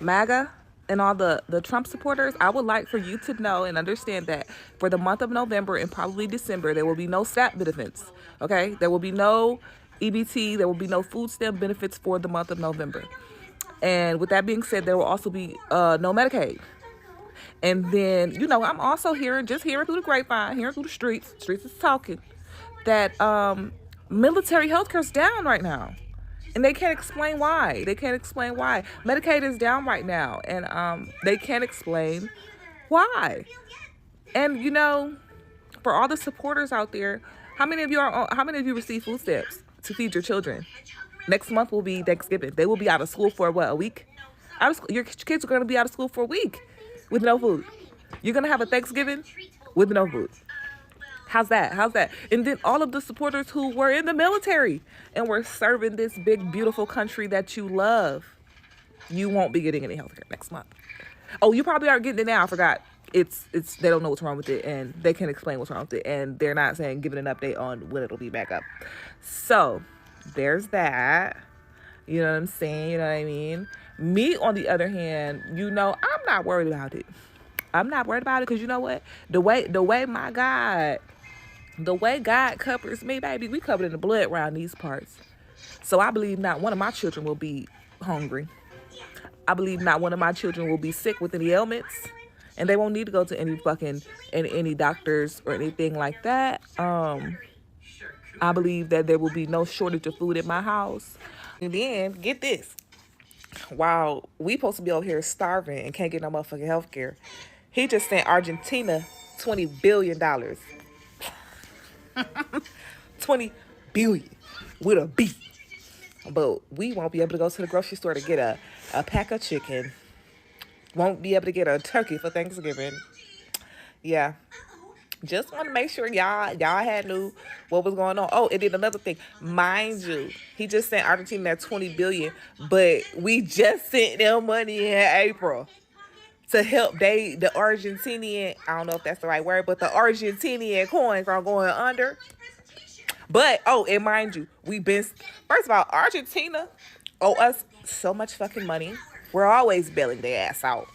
MAGA and all the Trump supporters, I would like for you to know and understand that for the month of November and probably December, there will be no SNAP benefits. Okay, there will be no EBT. There will be no food stamp benefits for the month of November. And with that being said, there will also be no Medicaid. And then, I'm also hearing through the grapevine, hearing through the streets is talking, that military healthcare is down right now. And they can't explain why. Medicaid is down right now. And they can't explain why. And, for all the supporters out there, how many of you receive food stamps to feed your children? Next month will be Thanksgiving. They will be out of school for what, a week? Your kids are going to be out of school for a week with no food. You're going to have a Thanksgiving with no food. How's that? And then all of the supporters who were in the military and were serving this big, beautiful country that you love, you won't be getting any health care next month. Oh, you probably are getting it now. I forgot. It's they don't know what's wrong with it, and they can't explain what's wrong with it, and they're not giving an update on when it'll be back up. So there's that. You know what I'm saying? You know what I mean? Me, on the other hand, I'm not worried about it. I'm not worried about it because you know what? The way God covers me, baby, we covered in the blood around these parts. So I believe not one of my children will be hungry. I believe not one of my children will be sick with any ailments. And they won't need to go to any doctors or anything like that. I believe that there will be no shortage of food in my house. And then, get this. While we supposed to be over here starving and can't get no motherfucking health care, he just sent Argentina $20 billion. 20 billion with a B. But we won't be able to go to the grocery store to get a pack of chicken. Won't be able to get a turkey for Thanksgiving. Yeah. Just want to make sure y'all had knew what was going on. Oh, and then another thing. Mind you, he just sent Argentina that $20 billion, but we just sent them money in April to help the Argentinian, I don't know if that's the right word, but the Argentinian coins are going under. But, and mind you, first of all, Argentina owe us so much fucking money. We're always bailing their ass out.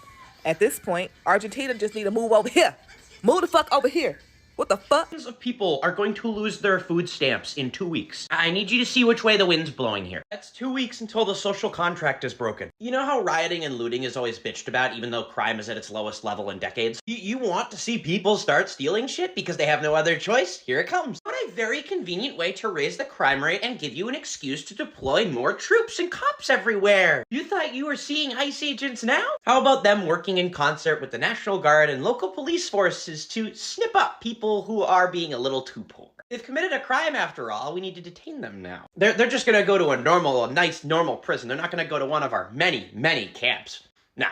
At this point, Argentina just need to move over here. Move the fuck over here. What the fuck? Millions of people are going to lose their food stamps in 2 weeks. I need you to see which way the wind's blowing here. That's 2 weeks until the social contract is broken. You know how rioting and looting is always bitched about, even though crime is at its lowest level in decades? You want to see people start stealing shit because they have no other choice? Here it comes. What a very convenient way to raise the crime rate and give you an excuse to deploy more troops and cops everywhere. You thought you were seeing ICE agents now? How about them working in concert with the National Guard and local police forces to snip up people who are being a little too poor? They've committed a crime after all. We need to detain them now. They're just gonna go to a nice, normal prison. They're not gonna go to one of our many, many camps. No,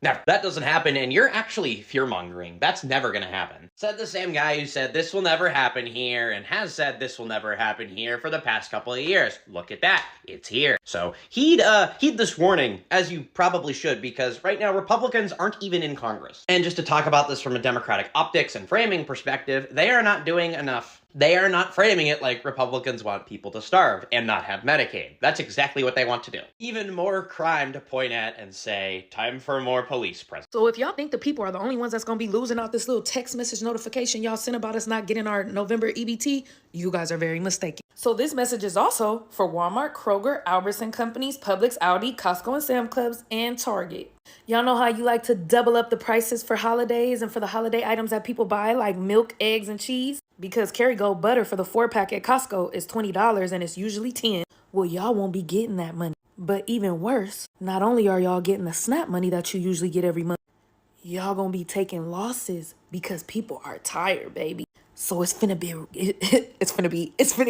never. That doesn't happen, and you're actually fear-mongering. That's never gonna happen. Said the same guy who said this will never happen here, and has said this will never happen here for the past couple of years. Look at that. It's here. So heed this warning, as you probably should, because right now Republicans aren't even in Congress. And just to talk about this from a Democratic optics and framing perspective, they are not doing enough. They are not framing it like Republicans want people to starve and not have Medicaid. That's exactly what they want to do. Even more crime to point at and say, time for more police presence. So if y'all think the people are the only ones that's going to be losing out this little text message notification y'all sent about us not getting our November EBT, you guys are very mistaken. So this message is also for Walmart, Kroger, Albertson Companies, Publix, Aldi, Costco and Sam Clubs, and Target. Y'all know how you like to double up the prices for holidays and for the holiday items that people buy, like milk, eggs, and cheese? Because Kerrygold butter for the 4-pack at Costco is $20 and it's usually $10. Well, y'all won't be getting that money. But even worse, not only are y'all getting the SNAP money that you usually get every month, y'all gonna be taking losses because people are tired, baby. So it's finna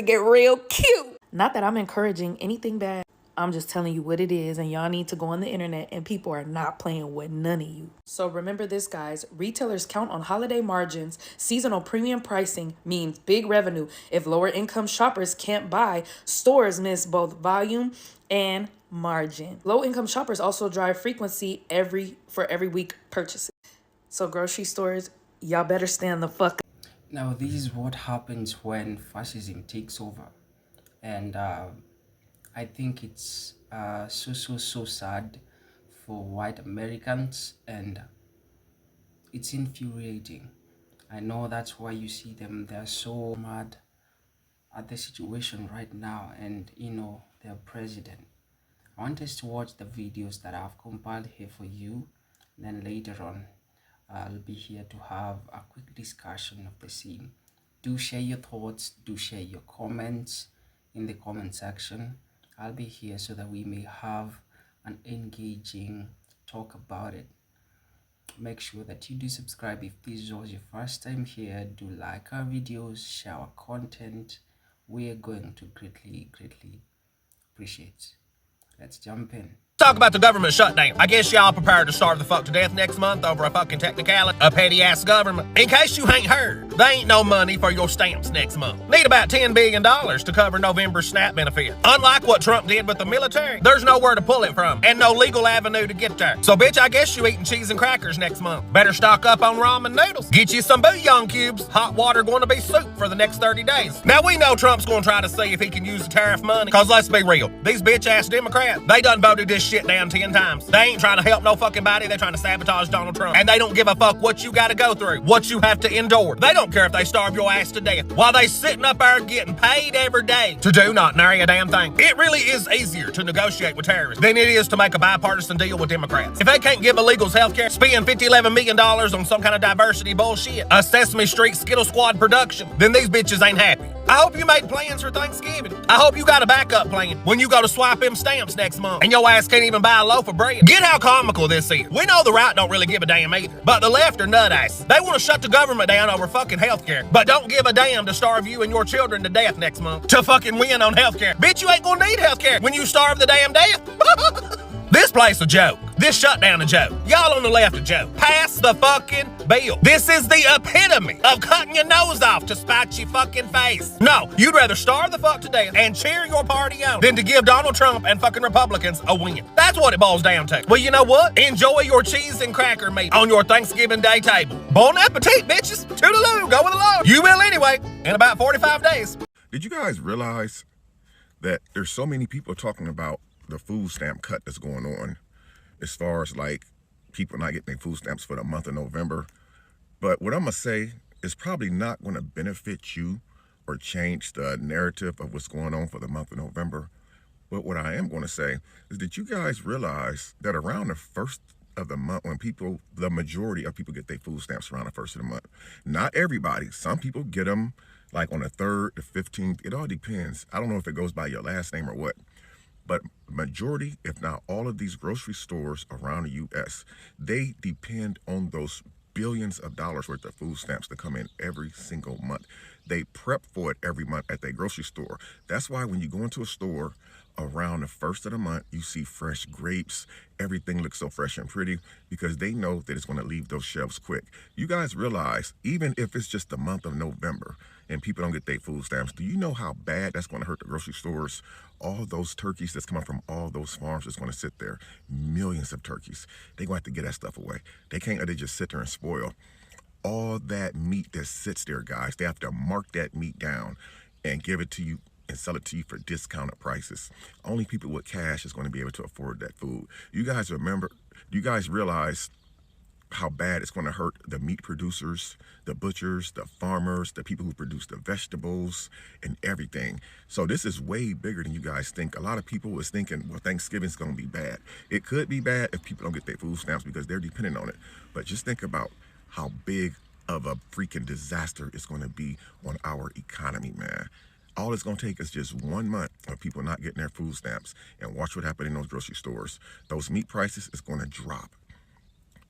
get real cute. Not that I'm encouraging anything bad. I'm just telling you what it is, and y'all need to go on the internet, and people are not playing with none of you. So remember this, guys. Retailers count on holiday margins. Seasonal premium pricing means big revenue. If lower income shoppers can't buy, stores miss both volume and margin. Low income shoppers also drive frequency for every week purchases. So grocery stores, y'all better stand the fuck up. Now, this is what happens when fascism takes over. And I think it's so sad for white Americans, and it's infuriating. I know that's why you see them, they're so mad at the situation right now, and their president. I want us to watch the videos that I've compiled here for you. Then later on, I'll be here to have a quick discussion of the scene. Do share your thoughts, do share your comments in the comment section. I'll be here so that we may have an engaging talk about it. Make sure that you do subscribe if this was your first time here. Do like our videos, share our content. We are going to greatly appreciate. Let's jump in. Talk about the government shutdown. I guess y'all prepared to starve the fuck to death next month over a fucking technicality, a petty-ass government. In case you ain't heard, there ain't no money for your stamps next month. Need about $10 billion to cover November's SNAP benefit. Unlike what Trump did with the military, there's nowhere to pull it from, and no legal avenue to get there. So bitch, I guess you eating cheese and crackers next month. Better stock up on ramen noodles. Get you some bouillon cubes. Hot water going to be soup for the next 30 days. Now we know Trump's going to try to see if he can use the tariff money, cause let's be real, these bitch-ass Democrats, they done voted this shit down 10 times. They ain't trying to help no fucking body. They're trying to sabotage Donald Trump. And they don't give a fuck what you gotta go through, what you have to endure. They don't care if they starve your ass to death while they sitting up there getting paid every day to do not nary a damn thing. It really is easier to negotiate with terrorists than it is to make a bipartisan deal with Democrats. If they can't give illegals health care, spend $11 million on some kind of diversity bullshit, a Sesame Street Skittle Squad production, then these bitches ain't happy. I hope you made plans for Thanksgiving. I hope you got a backup plan when you go to swipe them stamps next month and your ass can't even buy a loaf of bread. Get how comical this is. We know the right don't really give a damn either, but the left are nut ass. They want to shut the government down over fucking healthcare, but don't give a damn to starve you and your children to death next month to fucking win on healthcare. Bitch, you ain't gonna need healthcare when you starve the damn death. This place a joke. This shutdown a joke. Y'all on the left a joke. Pass the fucking bill. This is the epitome of cutting your nose off to spite your fucking face. No, you'd rather starve the fuck to death and cheer your party on than to give Donald Trump and fucking Republicans a win. That's what it boils down to. Well, you know what? Enjoy your cheese and cracker meat on your Thanksgiving Day table. Bon appetit, bitches. Toodaloo. Go with the Lord. You will anyway, in about 45 days. Did you guys realize that there's so many people talking about the food stamp cut that's going on as far as like people not getting their food stamps for the month of November? But what I'm gonna say is probably not going to benefit you or change the narrative of what's going on for the month of November. But what I am going to say is that you guys realize that around the first of the month, when the majority of people get their food stamps around the first of the month, not everybody, some people get them like on the 3rd, the 15th, it all depends. I don't know if it goes by your last name or what. But majority, if not all of these grocery stores around the U.S., they depend on those billions of dollars worth of food stamps to come in every single month. They prep for it every month at their grocery store. That's why when you go into a store around the first of the month, you see fresh grapes. Everything looks so fresh and pretty because they know that it's going to leave those shelves quick. You guys realize, even if it's just the month of November and people don't get their food stamps, do you know how bad that's going to hurt the grocery stores? All those turkeys that's coming from all those farms that's going to sit there, millions of turkeys, they're going to have to get that stuff away. They can't let it just sit there and spoil. All that meat that sits there, guys, they have to mark that meat down and give it to you and sell it to you for discounted prices. Only people with cash is going to be able to afford that food. You guys realize how bad it's going to hurt the meat producers, the butchers, the farmers, the people who produce the vegetables and everything. So this is way bigger than you guys think. A lot of people is thinking, well, Thanksgiving's going to be bad. It could be bad if people don't get their food stamps because they're dependent on it. But just think about how big of a freaking disaster it's going to be on our economy, man. All it's going to take is just 1 month of people not getting their food stamps, and watch what happens in those grocery stores. Those meat prices is going to drop.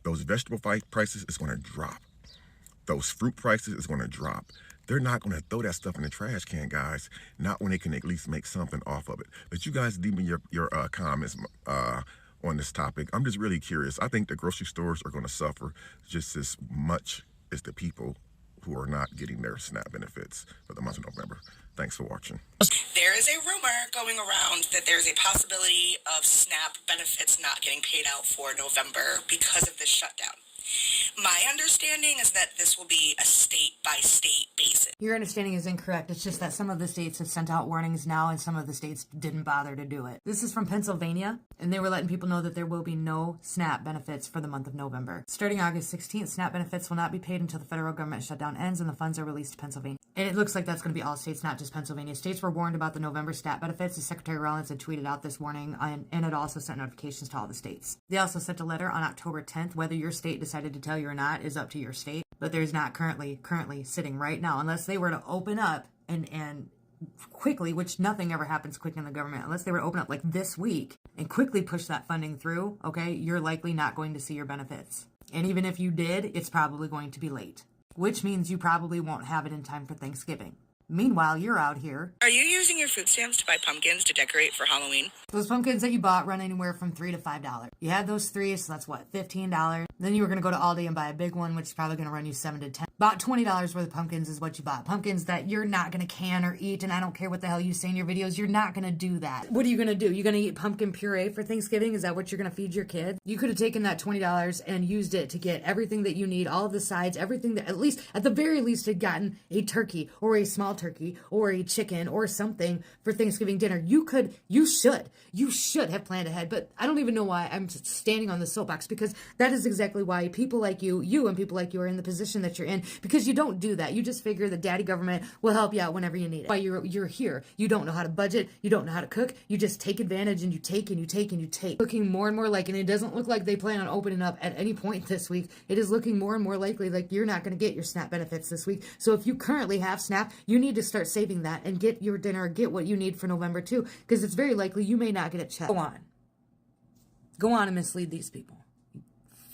Those vegetable prices is going to drop. Those fruit prices is going to drop. They're not going to throw that stuff in the trash can, guys. Not when they can at least make something off of it. But you guys leave me your comments on this topic. I'm just really curious. I think the grocery stores are going to suffer just as much as the people who are not getting their SNAP benefits for the month of November. Thanks for watching. There is a rumor going around that there's a possibility of SNAP benefits not getting paid out for November because of this shutdown. My understanding is that this will be a state-by-state basis. Your understanding is incorrect. It's just that some of the states have sent out warnings now and some of the states didn't bother to do it. This is from Pennsylvania, and they were letting people know that there will be no SNAP benefits for the month of November. Starting August 16th, SNAP benefits will not be paid until the federal government shutdown ends and the funds are released to Pennsylvania. And it looks like that's going to be all states, not just Pennsylvania. States were warned about the November SNAP benefits. The Secretary Rollins had tweeted out this warning, and it also sent notifications to all the states. They also sent a letter on October 10th. Whether your state decided to tell you or not is up to your state, but there's not currently sitting right now, unless they were to open up and quickly, which nothing ever happens quick in the government, unless they were to open up like this week and quickly push that funding through, okay, you're likely not going to see your benefits. And even if you did, it's probably going to be late, which means you probably won't have it in time for Thanksgiving. Meanwhile, you're out here. Are you using your food stamps to buy pumpkins to decorate for Halloween? Those pumpkins that you bought run anywhere from $3 to $5. You had those three, so that's what, $15. Then you were going to go to Aldi and buy a big one, which is probably going to run you $7 to $10. About $20 worth of pumpkins is what you bought. Pumpkins that you're not going to can or eat, and I don't care what the hell you say in your videos, you're not going to do that. What are you going to do? You're going to eat pumpkin puree for Thanksgiving? Is that what you're going to feed your kid? You could have taken that $20 and used it to get everything that you need, all of the sides, everything that at the very least had gotten a turkey or a small turkey or a chicken or something for Thanksgiving dinner. You should have planned ahead, but I don't even know why I'm standing on the soapbox, because that is exactly why people like you and people like you are in the position that you're in, because you don't do that. You just figure the daddy government will help you out whenever you need it. Why you're here. You don't know how to budget. You don't know how to cook. You just take advantage and you take and you take and you take. Looking more and more like, and it doesn't look like they plan on opening up at any point this week. It is looking more and more likely like you're not going to get your SNAP benefits this week. So if you currently have SNAP, you need to start saving that and get your dinner, get what you need for November too, because it's very likely you may not get it checked. Go on and mislead these people. You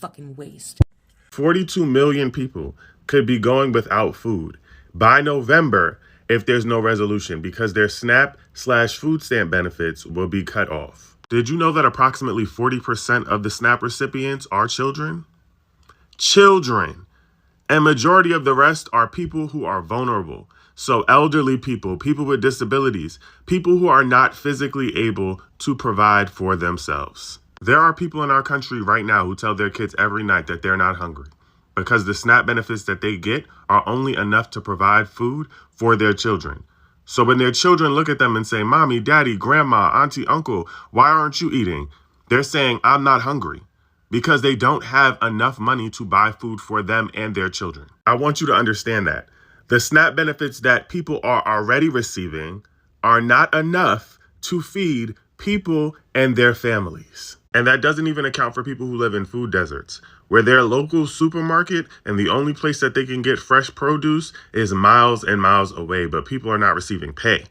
fucking waste. 42 million people could be going without food by November if there's no resolution, because their SNAP/food stamp benefits will be cut off. Did you know that approximately 40% of the SNAP recipients are children? Children. And majority of the rest are people who are vulnerable. So elderly people, people with disabilities, people who are not physically able to provide for themselves. There are people in our country right now who tell their kids every night that they're not hungry because the SNAP benefits that they get are only enough to provide food for their children. So when their children look at them and say, "Mommy, Daddy, Grandma, Auntie, Uncle, why aren't you eating?" They're saying, "I'm not hungry," because they don't have enough money to buy food for them and their children. I want you to understand that. The SNAP benefits that people are already receiving are not enough to feed people and their families. And that doesn't even account for people who live in food deserts, where their local supermarket and the only place that they can get fresh produce is miles and miles away, but people are not receiving pay.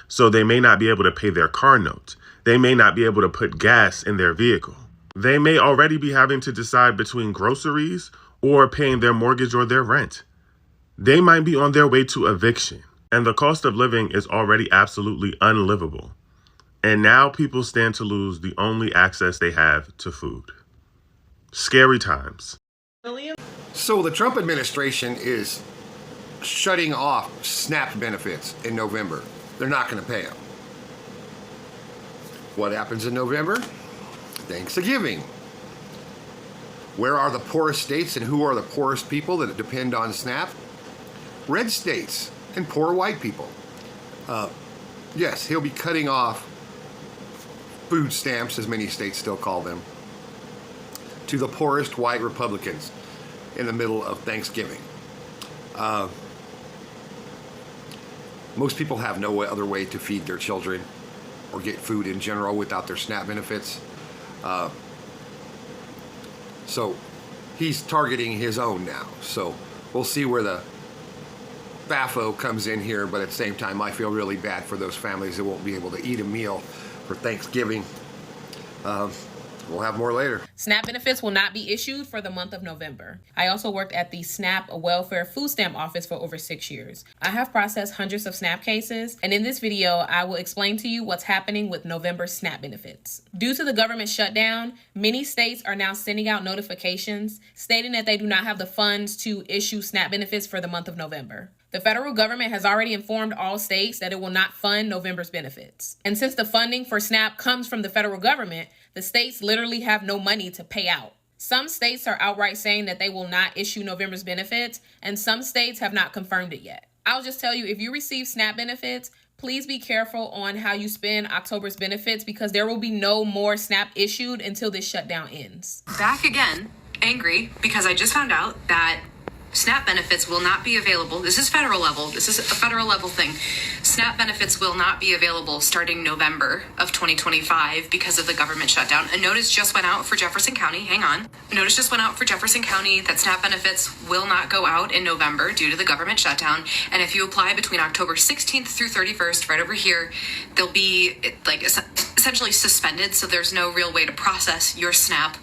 So they may not be able to pay their car note. They may not be able to put gas in their vehicle. They may already be having to decide between groceries or paying their mortgage or their rent. They might be on their way to eviction, and the cost of living is already absolutely unlivable. And now people stand to lose the only access they have to food. Scary times. So the Trump administration is shutting off SNAP benefits in November. They're not going to pay them. What happens in November? Thanksgiving. Where are the poorest states and who are the poorest people that depend on SNAP? Red states and poor white people. Yes, he'll be cutting off food stamps, as many states still call them, to the poorest white Republicans in the middle of Thanksgiving. Most people have no other way to feed their children or get food in general without their SNAP benefits. So he's targeting his own now. So we'll see where the FAFO comes in here, but at the same time, I feel really bad for those families that won't be able to eat a meal for Thanksgiving. We'll have more later. SNAP benefits will not be issued for the month of November. I also worked at the SNAP Welfare Food Stamp Office for over 6 years. I have processed hundreds of SNAP cases, and in this video, I will explain to you what's happening with November SNAP benefits. Due to the government shutdown, many states are now sending out notifications stating that they do not have the funds to issue SNAP benefits for the month of November. The federal government has already informed all states that it will not fund November's benefits. And since the funding for SNAP comes from the federal government, the states literally have no money to pay out. Some states are outright saying that they will not issue November's benefits, and some states have not confirmed it yet. I'll just tell you, if you receive SNAP benefits, please be careful on how you spend October's benefits because there will be no more SNAP issued until this shutdown ends. Back again, angry because I just found out that SNAP benefits will not be available. This is federal level. This is a federal level thing. SNAP benefits will not be available starting November of 2025 because of the government shutdown. A notice just went out for Jefferson County. Hang on. A notice just went out for Jefferson County that SNAP benefits will not go out in November due to the government shutdown. And if you apply between October 16th through 31st, right over here, they'll be like essentially suspended. So there's no real way to process your SNAP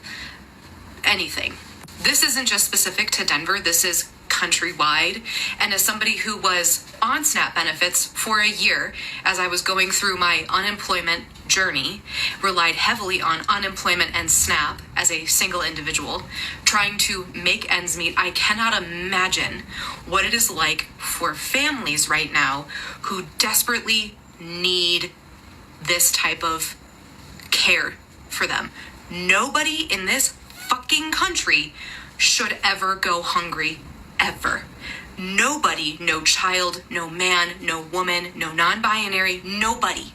anything. This isn't just specific to Denver, this is countrywide. And as somebody who was on SNAP benefits for a year, as I was going through my unemployment journey, relied heavily on unemployment and SNAP as a single individual, trying to make ends meet, I cannot imagine what it is like for families right now who desperately need this type of care for them. Nobody in this fucking country should ever go hungry, ever. Nobody, no child, no man, no woman, no non-binary, nobody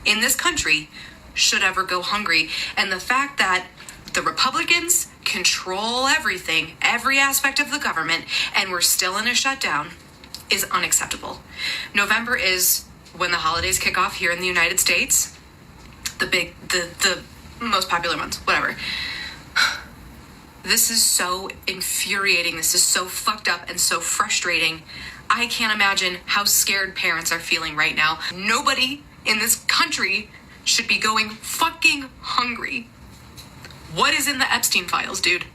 in this country should ever go hungry. And the fact that the Republicans control everything, every aspect of the government, and we're still in a shutdown is unacceptable. November is when the holidays kick off here in the United States. The most popular months, whatever. This is so infuriating. This is so fucked up and so frustrating. I can't imagine how scared parents are feeling right now. Nobody in this country should be going fucking hungry. What is in the Epstein files, dude?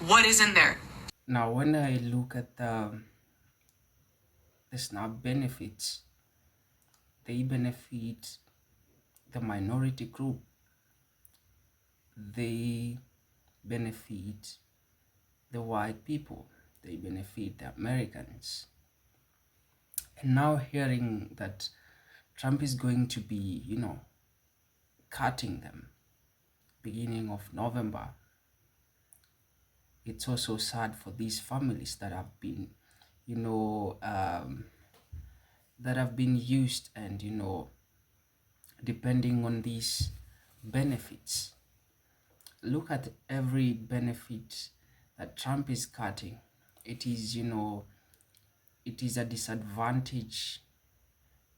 What is in there? Now, when I look at the SNAP benefits, they benefit the minority group. They benefit the white people. They benefit the Americans. And now hearing that Trump is going to be, cutting them beginning of November, it's also sad for these families that have been, that have been used and, depending on these benefits. Look at every benefit that Trump is cutting. It is, it is a disadvantage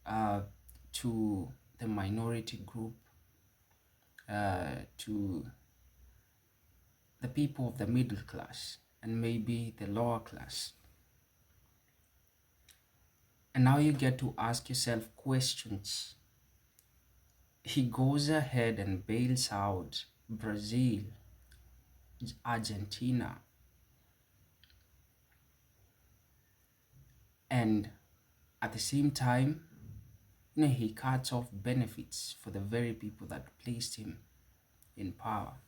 to the minority group, to the people of the middle class and maybe the lower class. And now you get to ask yourself questions. He goes ahead and bails out Brazil, Argentina, and at the same time, he cuts off benefits for the very people that placed him in power.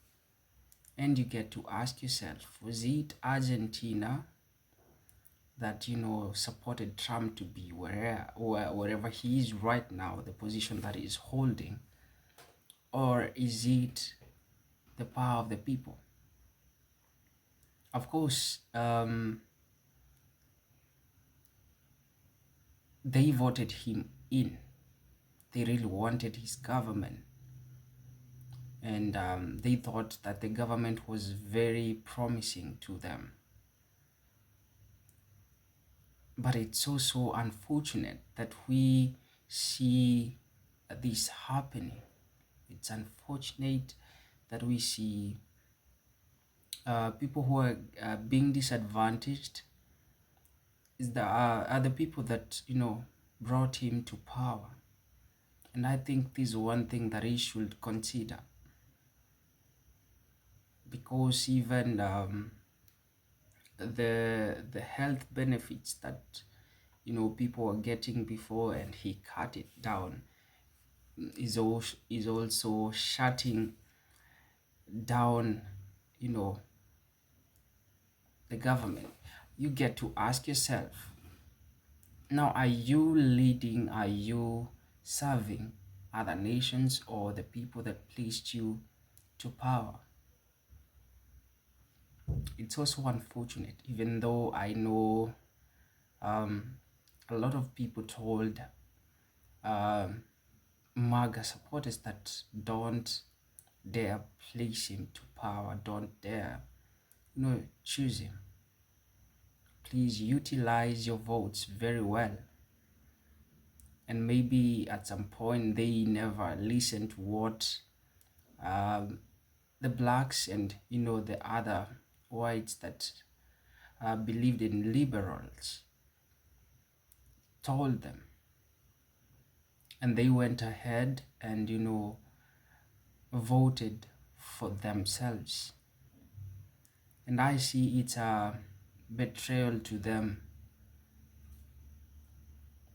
And you get to ask yourself, was it Argentina that, supported Trump to be wherever he is right now, the position that he is holding? Or is it the power of the people? Of course, they voted him in. They really wanted his government. And they thought that the government was very promising to them. But it's also unfortunate that we see this happening. It's unfortunate that we see people who are being disadvantaged are the people that, brought him to power. And I think this is one thing that he should consider. Because even the health benefits that people were getting before and he cut it down is also shutting down the government. You get to ask yourself, now, are you leading, are you serving other nations or the people that placed you to power? it's also unfortunate, even though I know a lot of people told MAGA supporters that don't dare place him to power, don't dare, choose him. Please utilize your votes very well. And maybe at some point they never listen to what the blacks and the other whites that believed in liberals told them, and they went ahead and voted for themselves. And I see it's a betrayal to them.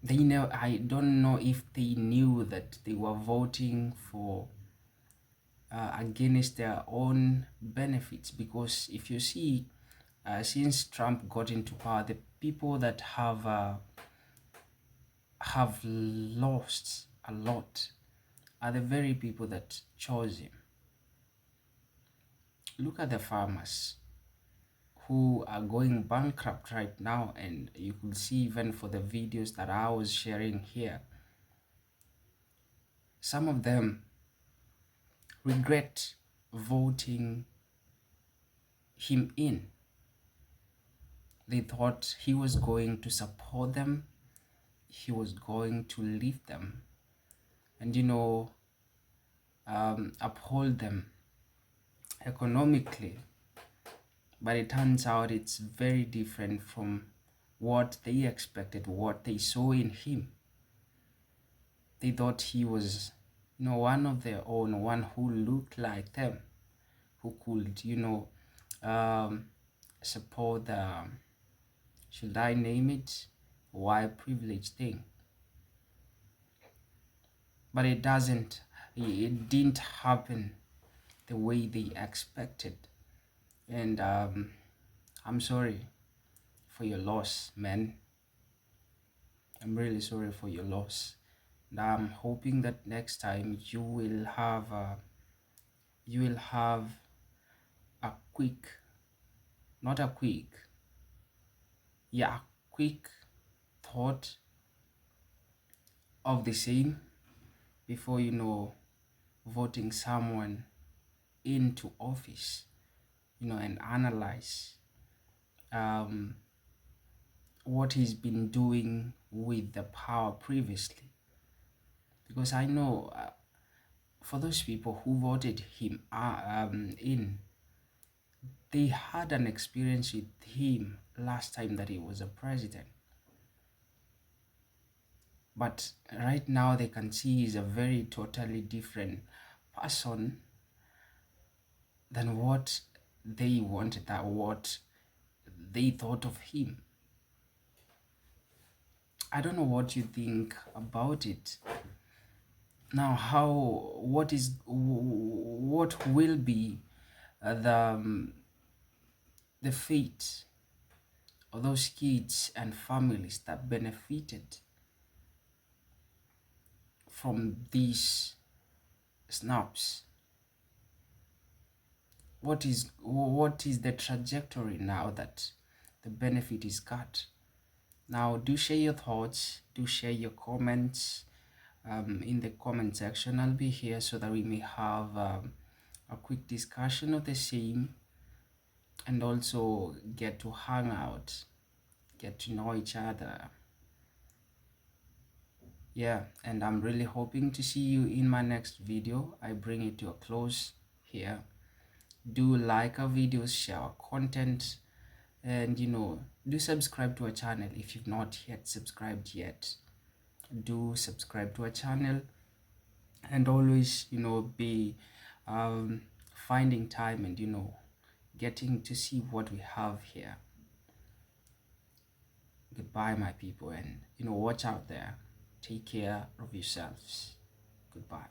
They know, I don't know if they knew that they were voting for against their own benefits, because if you see, since Trump got into power, the people that have lost a lot are the very people that chose him. Look at the farmers who are going bankrupt right now, and you could see even for the videos that I was sharing here, some of them regret voting him in. They thought he was going to support them, he was going to lift them, and uphold them economically. But it turns out it's very different from what they expected, what they saw in him. They thought he was, one of their own, one who looked like them, who could, support the, should I name it, white privilege thing. But it didn't happen the way they expected. And I'm sorry for your loss, man. I'm really sorry for your loss. And I'm hoping that next time you will have a quick, not a quick, yeah, a quick thought of the same before voting someone into office, and analyze what he's been doing with the power previously. Because I know for those people who voted him in, they had an experience with him last time that he was a president. But right now they can see he's a very totally different person than what they wanted, that what they thought of him. I don't know what you think about it. Now, what will be the fate of those kids and families that benefited from these snaps? What is the trajectory now that the benefit is cut? Now, do share your thoughts, do share your comments in the comment section. I'll be here so that we may have a quick discussion of the same, and also get to hang out, get to know each other. Yeah, and I'm really hoping to see you in my next video. I bring it to a close here. Do like our videos, share our content, and do subscribe to our channel if you've not yet subscribed yet. Do subscribe to our channel, and always be finding time and getting to see what we have here. Goodbye, my people, and watch out there. Take care of yourselves. Goodbye.